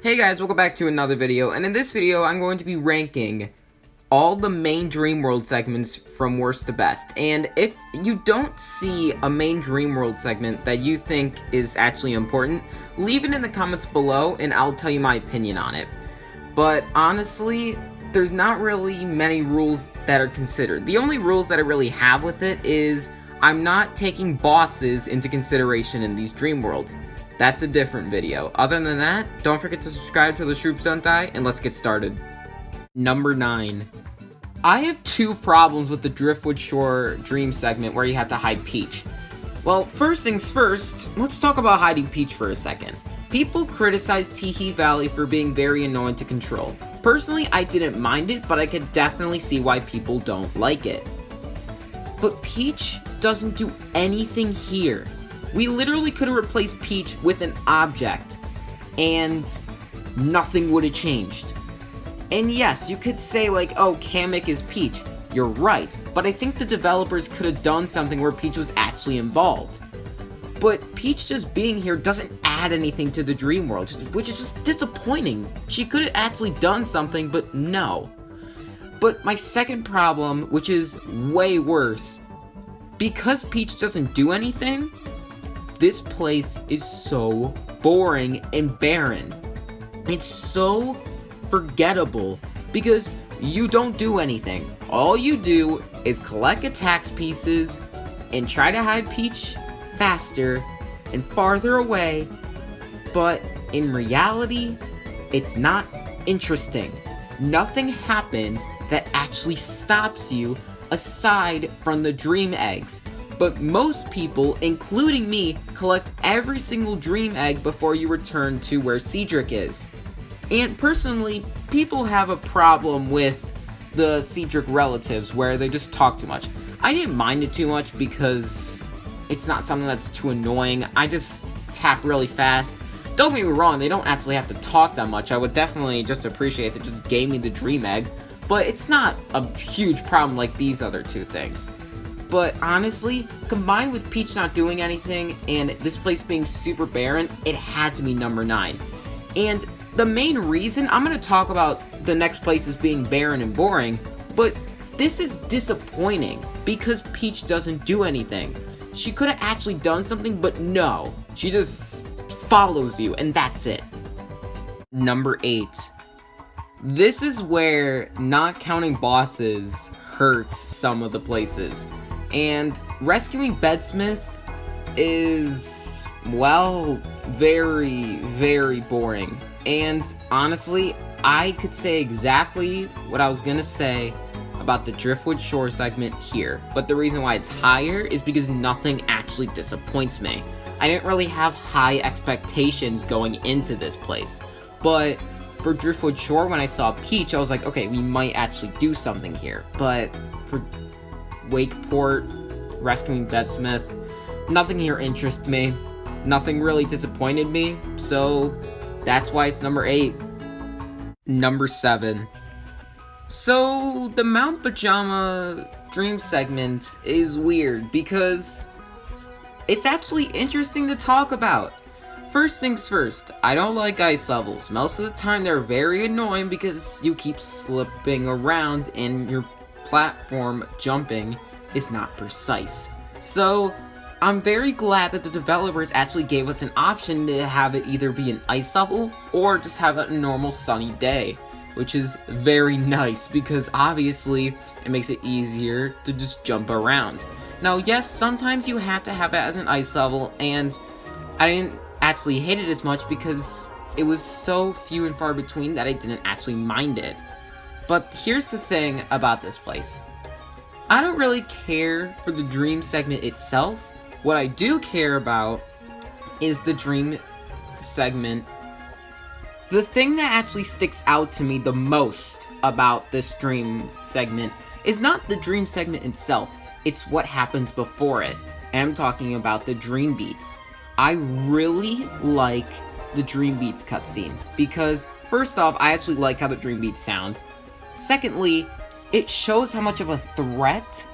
Hey guys, welcome back to another video, and in this video I'm going to be ranking all the main Dream World segments from worst to best. And if you don't see a main Dream World segment that you think is actually important, leave it in the comments below and I'll tell you my opinion on it. But honestly, there's not really many rules that are considered. The only rules that I really have with it is I'm not taking bosses into consideration in these Dream Worlds. That's a different video. Other than that, don't forget to subscribe to the Shroob Don't Die, and let's get started. Number 9. I have two problems with the Driftwood Shore Dream segment where you have to hide Peach. Well, first things first, let's talk about hiding Peach for a second. People criticize Tiki Valley for being very annoying to control. Personally, I didn't mind it, but I could definitely see why people don't like it. But Peach doesn't do anything here. We literally could have replaced Peach with an object, and nothing would have changed. And yes, you could say like, oh, Kamek is Peach. You're right, but I think the developers could have done something where Peach was actually involved. But Peach just being here doesn't add anything to the Dream World, which is just disappointing. She could have actually done something, but no. But my second problem, which is way worse, because Peach doesn't do anything, this place is so boring and barren. It's so forgettable because you don't do anything. All you do is collect attacks pieces and try to hide Peach faster and farther away, but in reality, it's not interesting. Nothing happens that actually stops you aside from the dream eggs. But most people, including me, collect every single dream egg before you return to where Cedric is. And personally, people have a problem with the Cedric relatives where they just talk too much. I didn't mind it too much because it's not something that's too annoying. I just tap really fast. Don't get me wrong, they don't actually have to talk that much. I would definitely just appreciate if they just gave me the dream egg. But it's not a huge problem like these other two things. But honestly, combined with Peach not doing anything and this place being super barren, it had to be number 9. And the main reason, I'm going to talk about the next place as being barren and boring, but this is disappointing because Peach doesn't do anything. She could have actually done something, but no. She just follows you, and that's it. Number 8. This is where not counting bosses hurts some of the places. And rescuing Bedsmith is, well, very, very boring. And honestly, I could say exactly what I was gonna say about the Driftwood Shore segment here. But the reason why it's higher is because nothing actually disappoints me. I didn't really have high expectations going into this place. But for Driftwood Shore, when I saw Peach, I was like, okay, we might actually do something here. But for Wakeport, rescuing Bedsmith, nothing here interests me. Nothing really disappointed me, so that's why it's number 8. Number 7. So, the Mount Pajama Dream segment is weird because it's actually interesting to talk about. First things first, I don't like ice levels. Most of the time they're very annoying because you keep slipping around and your platform jumping is not precise. So, I'm very glad that the developers actually gave us an option to have it either be an ice level or just have a normal sunny day, which is very nice because obviously it makes it easier to just jump around. Now, yes, sometimes you have to have it as an ice level, and I didn't actually hate it as much because it was so few and far between that I didn't actually mind it. But here's the thing about this place. I don't really care for the dream segment itself. What I do care about is the dream segment. The thing that actually sticks out to me the most about this dream segment is not the dream segment itself, it's what happens before it. And I'm talking about the dream beats. I really like the dream beats cutscene because first off, I actually like how the dream beats sound. Secondly, it shows how much of a threat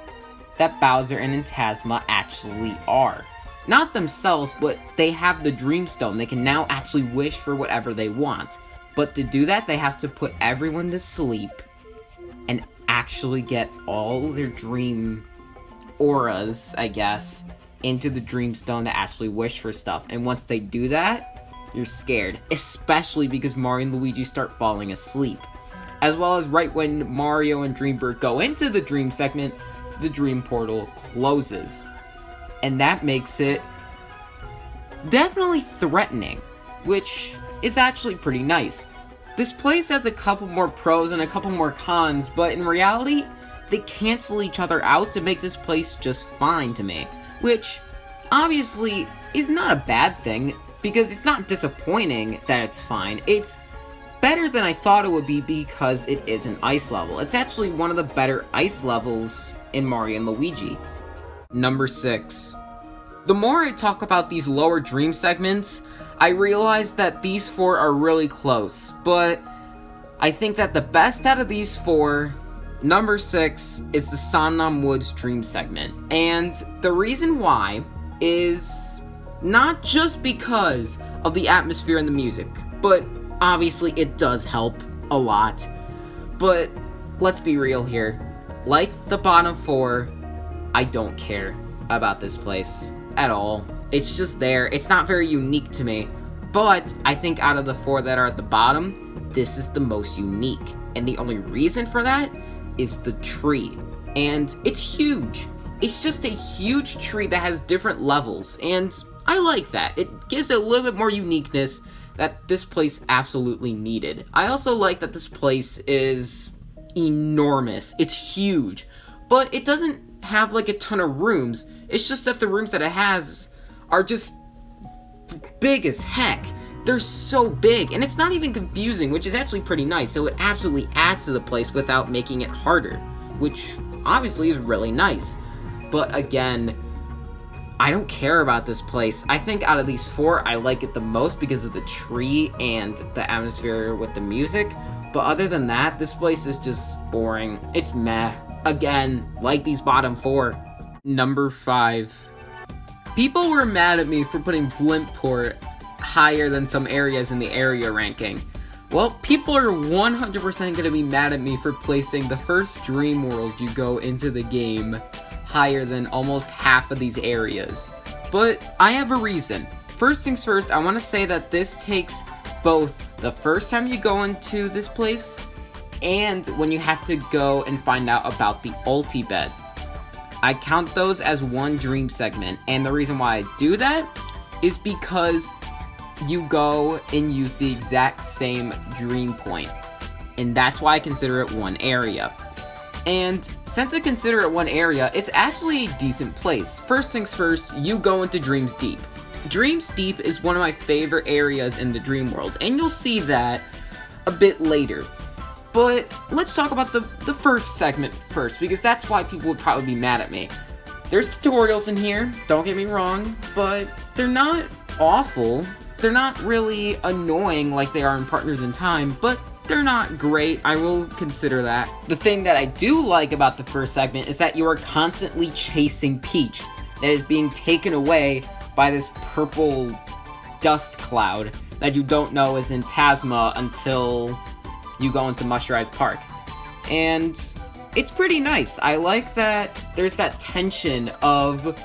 that Bowser and Intasma actually are. Not themselves, but they have the Dreamstone. They can now actually wish for whatever they want. But to do that, they have to put everyone to sleep and actually get all their dream auras, I guess, into the Dreamstone to actually wish for stuff. And once they do that, you're scared. Especially because Mario and Luigi start falling asleep. As well as right when Mario and Dreambird go into the dream segment, the dream portal closes. And that makes it definitely threatening, which is actually pretty nice. This place has a couple more pros and a couple more cons, but in reality, they cancel each other out to make this place just fine to me. Which, obviously, is not a bad thing, because it's not disappointing that it's fine. It's better than I thought it would be because it is an ice level. It's actually one of the better ice levels in Mario and Luigi. Number 6. The more I talk about these lower dream segments, I realize that these 4 are really close, but I think that the best out of these 4, number 6, is the Somnom Woods dream segment. And the reason why is not just because of the atmosphere and the music, but obviously it does help a lot. But let's be real here. Like the bottom 4, I don't care about this place at all. It's just there. It's not very unique to me. But I think out of the 4 that are at the bottom, this is the most unique. And the only reason for that is the tree. And it's huge. It's just a huge tree that has different levels. And I like that. It gives it a little bit more uniqueness that this place absolutely needed. I also like that this place is enormous. It's huge. But it doesn't have like a ton of rooms. It's just that the rooms that it has are just big as heck. They're so big, and it's not even confusing, which is actually pretty nice. So it absolutely adds to the place without making it harder, which obviously is really nice. But again, I don't care about this place. I think out of these 4, I like it the most because of the tree and the atmosphere with the music. But other than that, this place is just boring. It's meh. Again, like these bottom 4. Number 5. People were mad at me for putting Blimport higher than some areas in the area ranking. Well, people are 100% going to be mad at me for placing the first dream world you go into the game higher than almost half of these areas. But I have a reason. First things first, I want to say that this takes both the first time you go into this place and when you have to go and find out about the ulti bed. I count those as one dream segment, and the reason why I do that is because you go and use the exact same dream point, and that's why I consider it one area. And since I consider it one area, it's actually a decent place. First things first, you go into Dreams Deep. Dreams Deep is one of my favorite areas in the dream world, and you'll see that a bit later. But let's talk about the first segment first, because that's why people would probably be mad at me. There's tutorials in here, don't get me wrong, but they're not awful. They're not really annoying like they are in Partners in Time, but they're not great. I will consider that. The thing that I do like about the first segment is that you are constantly chasing Peach that is being taken away by this purple dust cloud that you don't know is in Tasma until you go into Mushrise Park. And it's pretty nice. I like that there's that tension of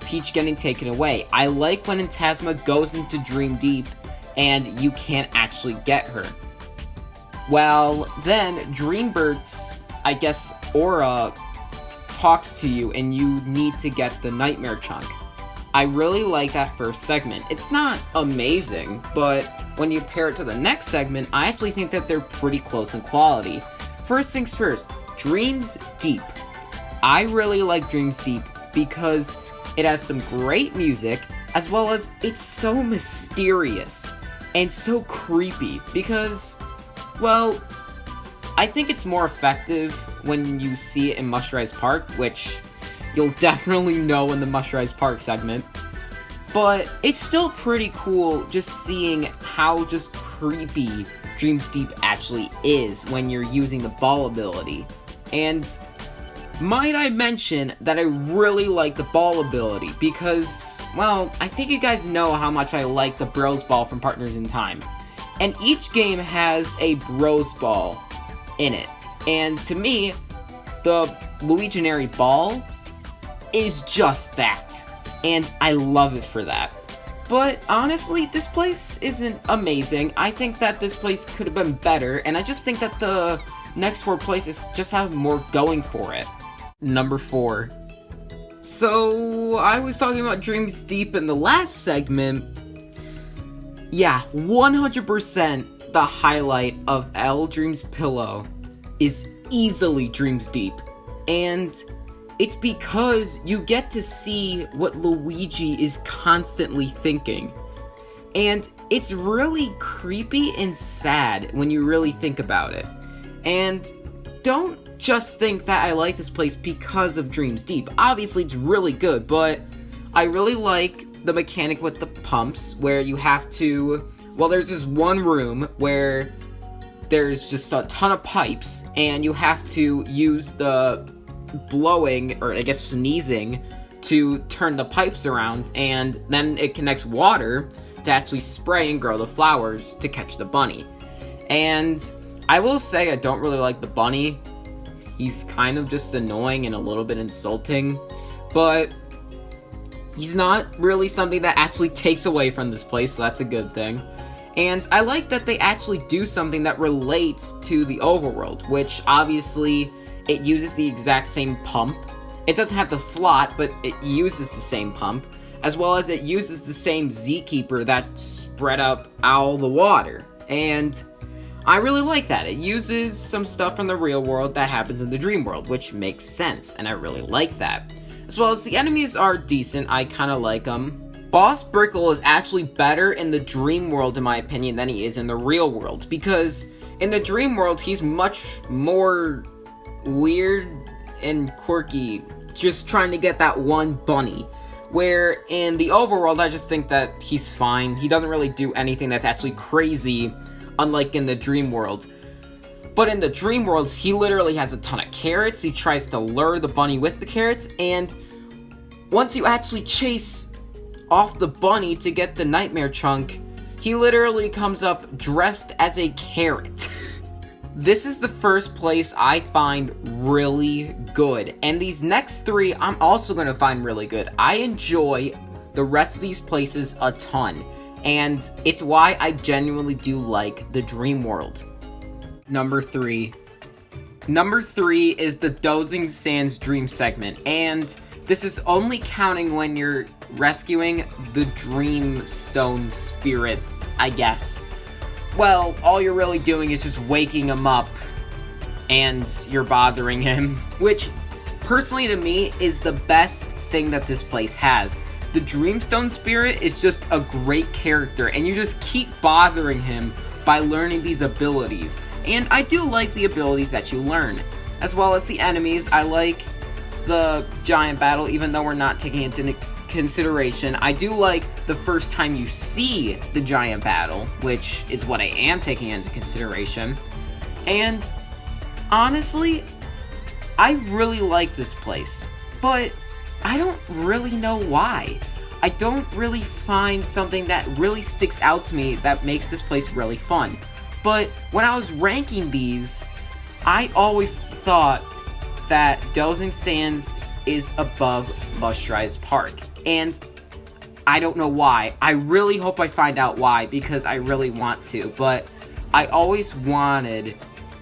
Peach getting taken away. I like when Tasma goes into Dream Deep and you can't actually get her. Well, then Dreambird's, I guess, aura talks to you and you need to get the Nightmare Chunk. I really like that first segment. It's not amazing, but when you pair it to the next segment, I actually think that they're pretty close in quality. First things first, Dreams Deep. I really like Dreams Deep because it has some great music, as well as it's so mysterious and so creepy because, well, I think it's more effective when you see it in Mushrise Park, which you'll definitely know in the Mushrise Park segment. But it's still pretty cool just seeing how just creepy Dreams Deep actually is when you're using the ball ability. And might I mention that I really like the ball ability because, well, I think you guys know how much I like the Bros Ball from Partners in Time. And each game has a Bros Ball in it. And to me, the Luiginary Ball is just that. And I love it for that. But honestly, this place isn't amazing. I think that this place could have been better, and I just think that the next 4 places just have more going for it. Number 4. So, I was talking about Dreams Deep in the last segment. Yeah, 100% the highlight of L Dream's Pillow is easily Dreams Deep. And it's because you get to see what Luigi is constantly thinking. And it's really creepy and sad when you really think about it. And don't just think that I like this place because of Dreams Deep. Obviously, it's really good, but I really like the mechanic with the pumps where you have to... Well, there's this one room where there's just a ton of pipes, and you have to use the blowing, or I guess sneezing, to turn the pipes around, and then it connects water to actually spray and grow the flowers to catch the bunny. And I will say I don't really like the bunny. He's kind of just annoying and a little bit insulting, but he's not really something that actually takes away from this place, so that's a good thing. And I like that they actually do something that relates to the overworld, which obviously it uses the exact same pump. It doesn't have the slot, but it uses the same pump, as well as it uses the same Z-Keeper that spread out all the water. And I really like that. It uses some stuff from the real world that happens in the dream world, which makes sense, and I really like that. As well as the enemies are decent, I kind of like them. Boss Brickle is actually better in the dream world, in my opinion, than he is in the real world, because in the dream world, he's much more weird and quirky, just trying to get that one bunny. Where in the overworld, I just think that he's fine. He doesn't really do anything that's actually crazy, unlike in the dream world. But in the dream world, he literally has a ton of carrots. He tries to lure the bunny with the carrots, and once you actually chase off the bunny to get the nightmare chunk, he literally comes up dressed as a carrot. This is the first place I find really good, and these next 3 I'm also going to find really good. I enjoy the rest of these places a ton, and it's why I genuinely do like the dream world. Number 3. Number 3 is the Dozing Sands dream segment, and this is only counting when you're rescuing the Dreamstone spirit, I guess. Well, all you're really doing is just waking him up, and you're bothering him, which, personally to me, is the best thing that this place has. The Dreamstone spirit is just a great character, and you just keep bothering him by learning these abilities. And I do like the abilities that you learn, as well as the enemies. I like the giant battle, even though we're not taking it into consideration. I do like the first time you see the giant battle, which is what I am taking into consideration. And honestly, I really like this place, but I don't really know why. I don't really find something that really sticks out to me that makes this place really fun. But when I was ranking these, I always thought that Dozing Sands is above Mushrise Park. And I don't know why. I really hope I find out why, because I really want to. But I always wanted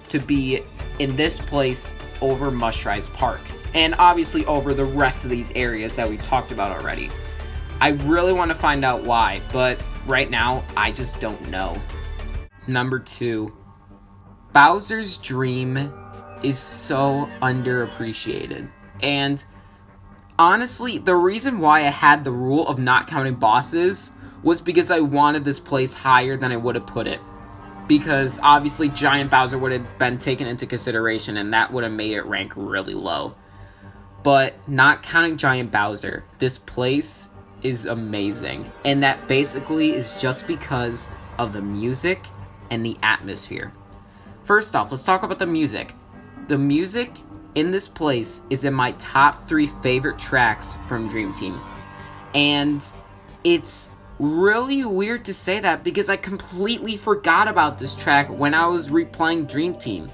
to be in this place over Mushrise Park. And obviously over the rest of these areas that we talked about already. I really want to find out why, but right now, I just don't know. Number 2. Bowser's Dream is so underappreciated. And honestly, the reason why I had the rule of not counting bosses was because I wanted this place higher than I would have put it. Because obviously Giant Bowser would have been taken into consideration, and that would have made it rank really low. But not counting Giant Bowser, this place is amazing. And that basically is just because of the music and the atmosphere. First off, let's talk about the music. The music in this place is in my top 3 favorite tracks from Dream Team. And it's really weird to say that because I completely forgot about this track when I was replaying Dream Team.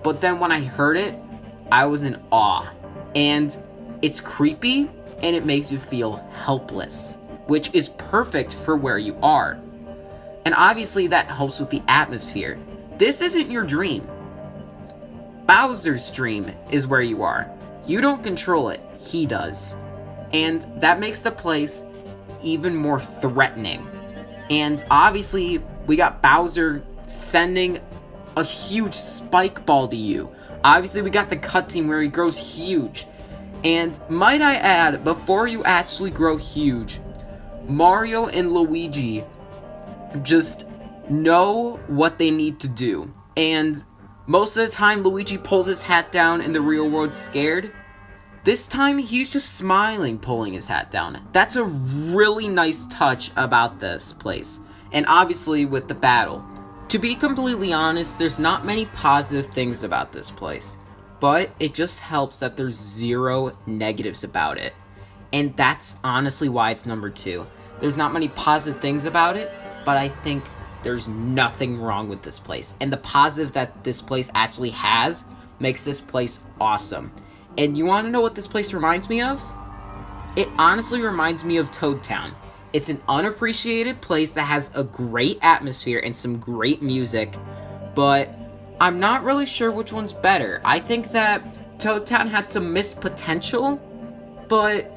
But then when I heard it, I was in awe. And it's creepy and it makes you feel helpless, which is perfect for where you are. And obviously that helps with the atmosphere. This isn't your dream. Bowser's dream is where you are. You don't control it, he does. And that makes the place even more threatening. And obviously, we got Bowser sending a huge spike ball to you. Obviously, we got the cutscene where he grows huge. And might I add, before you actually grow huge, Mario and Luigi just know what they need to do. And most of the time, Luigi pulls his hat down in the real world scared. This time, he's just smiling, pulling his hat down. That's a really nice touch about this place. And obviously, with the battle. To be completely honest, there's not many positive things about this place. But it just helps that there's 0 negatives about it. And that's honestly why it's number 2. There's not many positive things about it, but I think there's nothing wrong with this place. And the positive that this place actually has makes this place awesome. And you want to know what this place reminds me of? It honestly reminds me of Toad Town. It's an unappreciated place that has a great atmosphere and some great music, but I'm not really sure which one's better. I think that Toad Town had some missed potential, but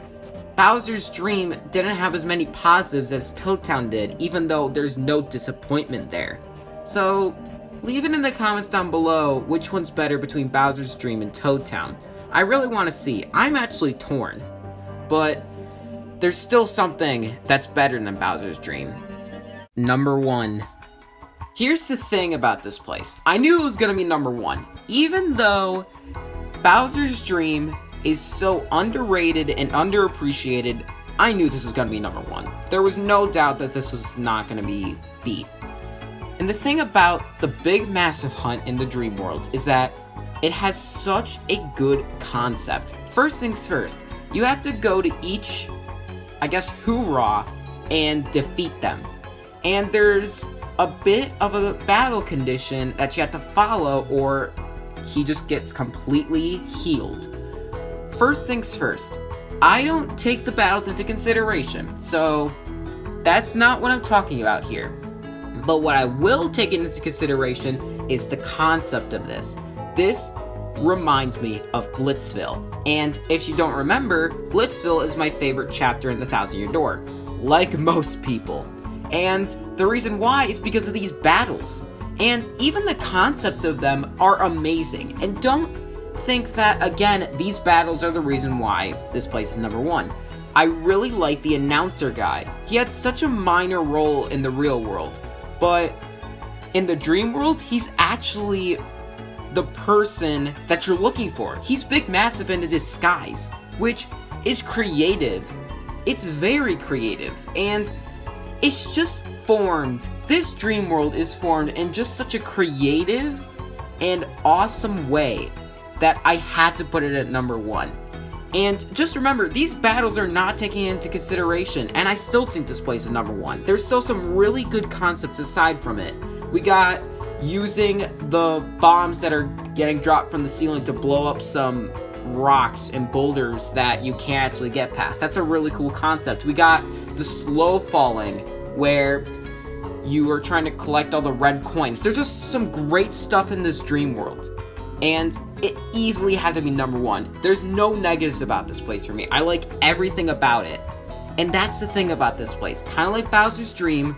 Bowser's Dream didn't have as many positives as Toad Town did, even though there's no disappointment there. So, leave it in the comments down below which one's better between Bowser's Dream and Toad Town. I really want to see. I'm actually torn. But there's still something that's better than Bowser's Dream. Number 1. Here's the thing about this place. I knew it was going to be number 1. Even though Bowser's Dream is so underrated and underappreciated, I knew this was going to be number 1. There was no doubt that this was not going to be beat. And the thing about the big massive hunt in the Dream World is that it has such a good concept. First things first, you have to go to each, I guess, hoorah and defeat them. And there's a bit of a battle condition that you have to follow or he just gets completely healed. First things first, I don't take the battles into consideration, so that's not what I'm talking about here. But what I will take into consideration is the concept of this. This reminds me of Glitzville. And if you don't remember, Glitzville is my favorite chapter in the Thousand Year Door, like most people. And the reason why is because of these battles. And even the concept of them are amazing. And don't think that, again, these battles are the reason why this place is number 1. I really like the announcer guy. He had such a minor role in the real world. But in the Dream World, he's actually the person that you're looking for. He's big, massive, in a disguise, which is creative. It's very creative, and it's just formed. This Dream World is formed in just such a creative and awesome way that I had to put it at number 1. And just remember, these battles are not taken into consideration, and I still think this place is number 1. There's still some really good concepts aside from it. We got using the bombs that are getting dropped from the ceiling to blow up some rocks and boulders that you can't actually get past. That's a really cool concept. We got the slow falling, where you are trying to collect all the red coins. There's just some great stuff in this Dream World, and it easily had to be number 1. There's no negatives about this place for me. I like everything about it, and that's the thing about this place. Kind of like Bowser's Dream,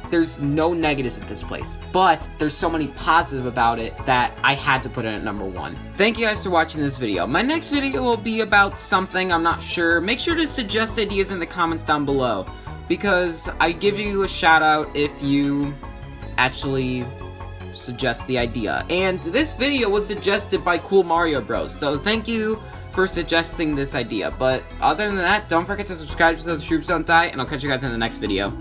there's no negatives at this place, but there's so many positive about it that I had to put it at number 1. Thank you guys for watching this video. My next video will be about something, I'm not sure. Make sure to suggest ideas in the comments down below, because I give you a shout out if you actually suggest the idea. And this video was suggested by Cool Mario Bros, so thank you for suggesting this idea. But other than that, don't forget to subscribe so the Shroops don't die, and I'll catch you guys in the next video.